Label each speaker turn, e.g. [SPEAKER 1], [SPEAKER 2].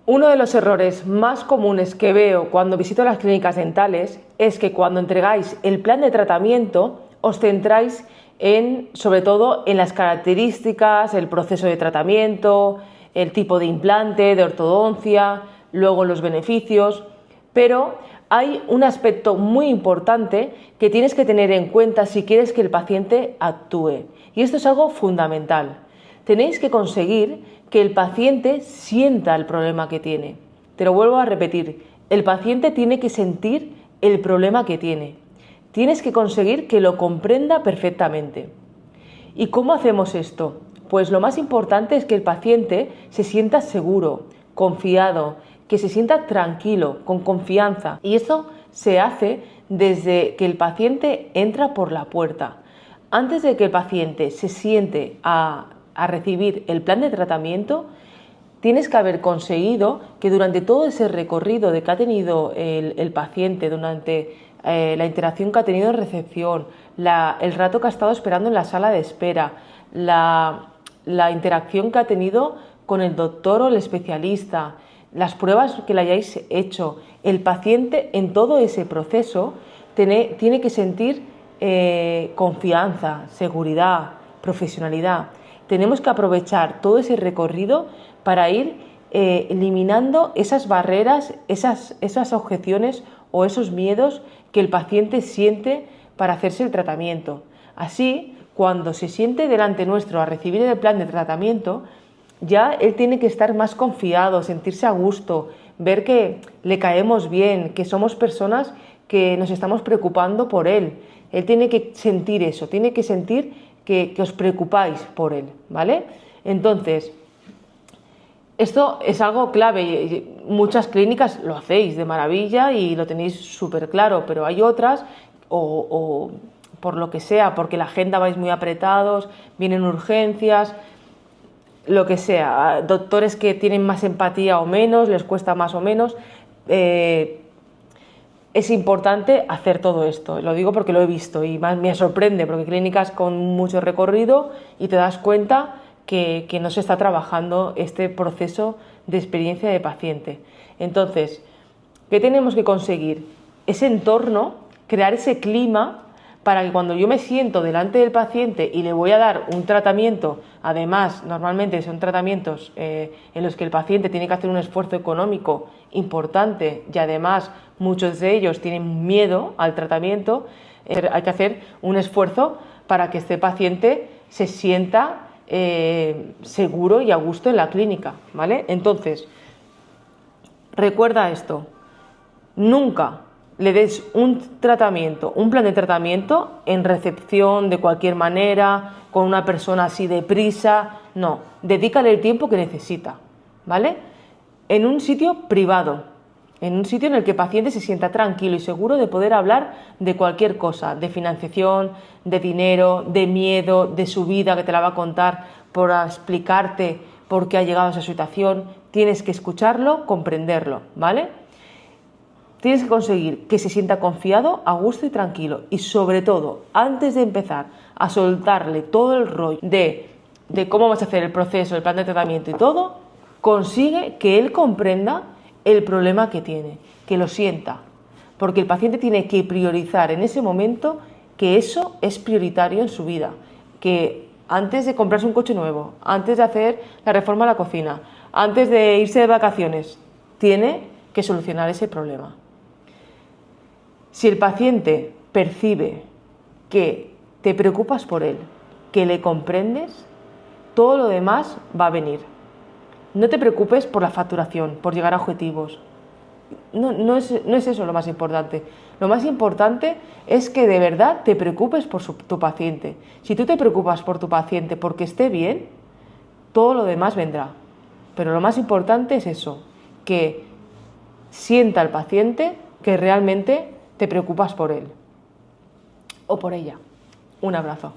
[SPEAKER 1] Uno de los errores más comunes que veo cuando visito las clínicas dentales es que cuando entregáis el plan de tratamiento os centráis sobre todo en las características, el proceso de tratamiento, el tipo de implante, de ortodoncia, luego los beneficios, pero hay un aspecto muy importante que tienes que tener en cuenta si quieres que el paciente actúe, y esto es algo fundamental. Tenéis que conseguir que el paciente sienta el problema que tiene. Te lo vuelvo a repetir, el paciente tiene que sentir el problema que tiene. Tienes que conseguir que lo comprenda perfectamente. ¿Y cómo hacemos esto? Pues lo más importante es que el paciente se sienta seguro, confiado, que se sienta tranquilo, con confianza. Y eso se hace desde que el paciente entra por la puerta. Antes de que el paciente se siente a recibir el plan de tratamiento, tienes que haber conseguido que durante todo ese recorrido que ha tenido el paciente, durante la interacción que ha tenido en recepción, el rato que ha estado esperando en la sala de espera, la interacción que ha tenido con el doctor o el especialista, las pruebas que le hayáis hecho, el paciente en todo ese proceso tiene que sentir confianza, seguridad, profesionalidad. Tenemos que aprovechar todo ese recorrido para ir eliminando esas barreras, esas objeciones o esos miedos que el paciente siente para hacerse el tratamiento. Así, cuando se siente delante nuestro a recibir el plan de tratamiento, ya él tiene que estar más confiado, sentirse a gusto, ver que le caemos bien, que somos personas que nos estamos preocupando por él. Él tiene que sentir eso, tiene que sentir que os preocupáis por él, ¿vale? Entonces, esto es algo clave. Muchas clínicas lo hacéis de maravilla y lo tenéis súper claro, pero hay otras, o por lo que sea, porque la agenda vais muy apretados, vienen urgencias, lo que sea, doctores que tienen más empatía o menos, les cuesta más o menos. Es importante hacer todo esto, lo digo porque lo he visto y más me sorprende, porque clínicas con mucho recorrido y te das cuenta que no se está trabajando este proceso de experiencia de paciente. Entonces, ¿qué tenemos que conseguir? Ese entorno, crear ese clima para que cuando yo me siento delante del paciente y le voy a dar un tratamiento, además normalmente son tratamientos en los que el paciente tiene que hacer un esfuerzo económico importante y además muchos de ellos tienen miedo al tratamiento, hay que hacer un esfuerzo para que este paciente se sienta seguro y a gusto en la clínica, ¿vale? Entonces, recuerda esto, nunca le des un tratamiento, un plan de tratamiento en recepción de cualquier manera, con una persona así deprisa, no, dedícale el tiempo que necesita, ¿vale? En un sitio privado, en un sitio en el que el paciente se sienta tranquilo y seguro de poder hablar de cualquier cosa, de financiación, de dinero, de miedo, de su vida que te la va a contar por explicarte por qué ha llegado a esa situación. Tienes que escucharlo, comprenderlo, ¿vale? Tienes que conseguir que se sienta confiado, a gusto y tranquilo. Y sobre todo, antes de empezar a soltarle todo el rollo de cómo vas a hacer el proceso, el plan de tratamiento y todo, consigue que él comprenda el problema que tiene, que lo sienta. Porque el paciente tiene que priorizar en ese momento que eso es prioritario en su vida. Que antes de comprarse un coche nuevo, antes de hacer la reforma de la cocina, antes de irse de vacaciones, tiene que solucionar ese problema. Si el paciente percibe que te preocupas por él, que le comprendes, todo lo demás va a venir. No te preocupes por la facturación, por llegar a objetivos. No es eso lo más importante. Lo más importante es que de verdad te preocupes por tu paciente. Si tú te preocupas por tu paciente porque esté bien, todo lo demás vendrá. Pero lo más importante es eso, que sienta el paciente que realmente te preocupas por él o por ella. Un abrazo.